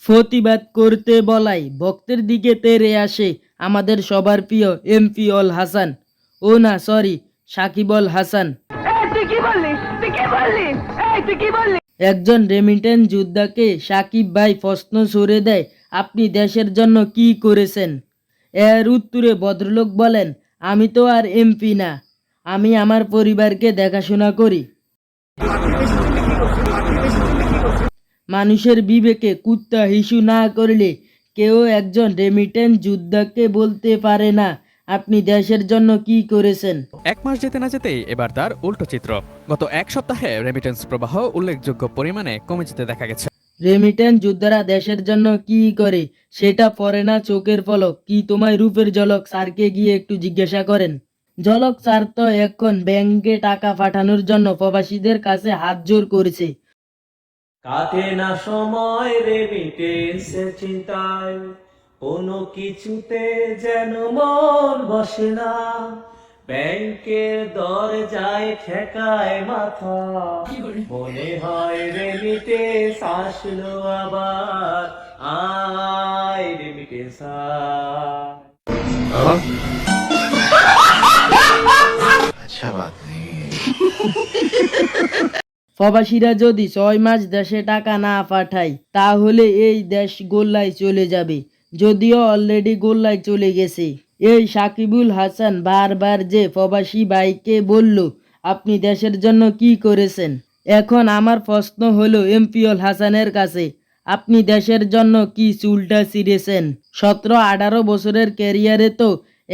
প্রতিবাদ করতে বলাই ভক্তের দিকে তেড়ে আসে আমাদের সবার প্রিয় এমপি অল হাসান, ও না সরি সাকিব আল হাসান। একজন রেমিটেন্স যোদ্ধাকে সাকিব ভাই প্রশ্ন ছুড়ে দেয়, আপনি দেশের জন্য কি করেছেন? এর উত্তরে ভদ্রলোক বলেন, আমি তো আর এমপি না, আমি আমার পরিবারকে দেখাশোনা করি। মানুষের বিবেকে কুত্তা হিসু না করলে কেউ একজন রেমিটেন্স যোদ্ধাকে বলতে পারে না আপনি দেশের জন্য কি করেছেন। এক মাস যেতে না যেতেই এবার তার উল্টো চিত্র। গত এক সপ্তাহে রেমিটেন্স প্রবাহ উল্লেখযোগ্য পরিমাণে কমে যেতে দেখা গেছে। রেমিটেন্স যোদ্ধারা দেশের জন্য কি করে সেটা পড়ে না চোখের পলক। কি তোমায় রূপের ঝলক স্যারকে গিয়ে একটু জিজ্ঞাসা করেন। ঝলক স্যার তো এখন ব্যাংকে টাকা পাঠানোর জন্য প্রবাসীদের কাছে হাত জোর করেছে। কাটে না সময় রেমিটেন্সের চিন্তায়, কোনো কিছুতে যেন মন বসে না, ব্যাংকের দরজায় ঠেকায় মাথা, মনে হয় রেমিটেন্স আসলো আবার, আয় রেমিটেন্স अच्छा बात नहीं। প্রবাসীরা যদি 6 মাস দেশে টাকা না পাঠায় তাহলে এই দেশ গোল্লায় চলে যাবে, যদিও অলরেডি গোল্লায় চলে গেছে। এই সাকিবুল হাসান বারবার যে প্রবাসী ভাইকে বলল আপনি দেশের জন্য কি করেছেন। এখন আমার প্রশ্ন হলো এমপি অল হাসানের কাছে, আপনি দেশের জন্য কি চুলটা ছিঁড়েছেন? 17-18 বছরের ক্যারিয়ারে তো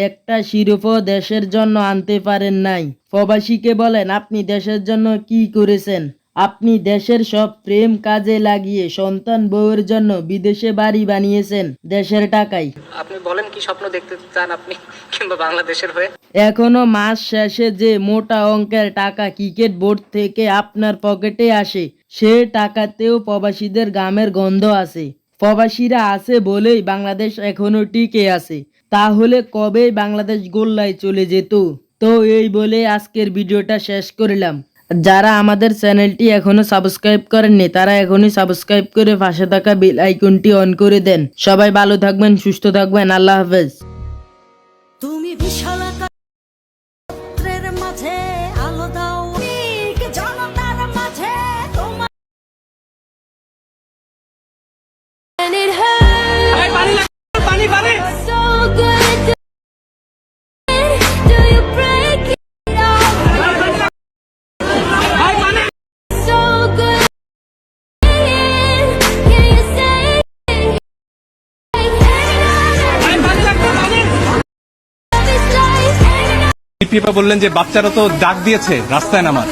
একটা শিরোপা দেশের জন্য আনতে পারেন নাই। প্রবাসীকে বলেন আপনি দেশের জন্য কি করেছেন? আপনি দেশের সব প্রেম কাজে লাগিয়ে সন্তান বউয়ের জন্য বিদেশে বাড়ি বানিয়েছেন দেশের টাকায়। আপনি বলেন কি স্বপ্ন দেখতে চান আপনি কিংবা বাংলাদেশের হয়ে? এখনো মাস শেষে যে মোটা অঙ্কের টাকা ক্রিকেট বোর্ড থেকে আপনার পকেটে আসে সে টাকাতেও প্রবাসীদের গামের গন্ধ আছে। প্রবাসীরা আছে বলেই বাংলাদেশ এখনো টিকে আছে, তাহলে কবে বাংলাদেশ গোল্লায় চলে যেত। তো এই বলে আজকের ভিডিওটা শেষ করলাম। যারা আমাদের চ্যানেলটি এখনো সাবস্ক্রাইব করেননি তারা এখনই সাবস্ক্রাইব করে পাশে থাকা বেল আইকনটি অন করে দেন। সবাই ভালো থাকবেন, সুস্থ থাকবেন, আল্লাহ হাফেজ। তুমি বিশাল আকাশের মাঝে আলো দাও জনতার মাঝে তোমার so good. Do you break it off? So good. Can you say পিপা বললেন যে বাচ্চারা তো ডাক দিয়েছে রাস্তায় নামার,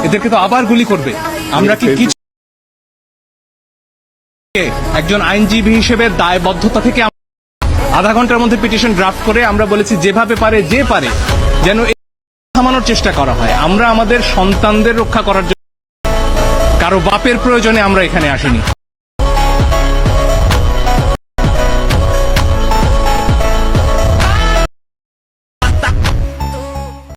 এদেরকে তো আবার গুলি করবে। আমরা কি কিছু একজন আইনজীবী হিসেবে দায়বদ্ধতা থেকে আধা ঘন্টার মধ্যে পিটিশন ড্রাফট করে আমরা বলেছি যেভাবে পারে যে পারে যেন থামানোর চেষ্টা করা হয়। আমরা আমাদের সন্তানদের রক্ষা করার জন্য, কারো বাপের প্রয়োজনে আমরা এখানে আসিনি।